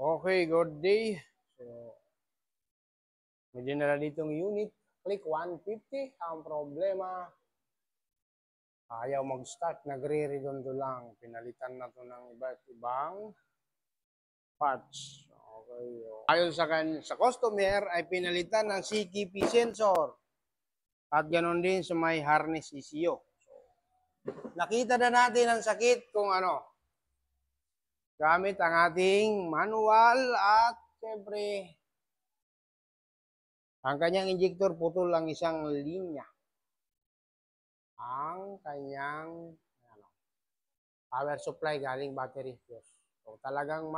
Okay, good day. So, may dinala ditong unit. Click 150. Ang problema, ayaw mag-start. Nagre-redondo lang. Pinalitan na to ng iba't ibang parts. Okay. Ayon sa customer, ay pinalitan ng CKP sensor. At ganoon din sa may harness ECU. So, nakita na natin ang sakit kung ano. Gamit ang ating manual at siyempre ang kanyang injector putol ang isang linya. Ang kanyang power supply galing battery fuse. So talagang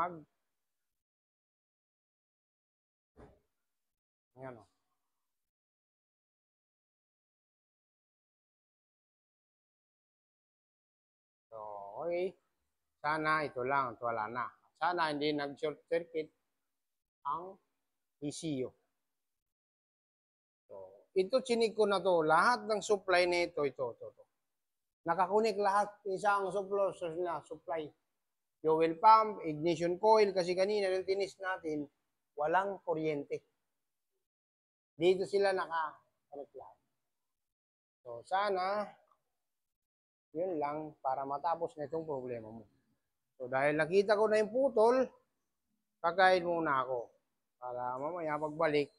ayan o. So okay. Sana ito lang at wala na. Sana hindi nag-short circuit ang ECU. So ito chinik ko na to. Lahat ng supply nito ito. Nakakunik lahat isang supply. Fuel pump, ignition coil, kasi kanina nung tinis natin, walang kuryente. Dito sila naka-connect lahat. So, sana, yun lang, para matapos na itong problema mo. So, dahil nakita ko na yung putol, kakain muna ako. Para mamaya pagbalik,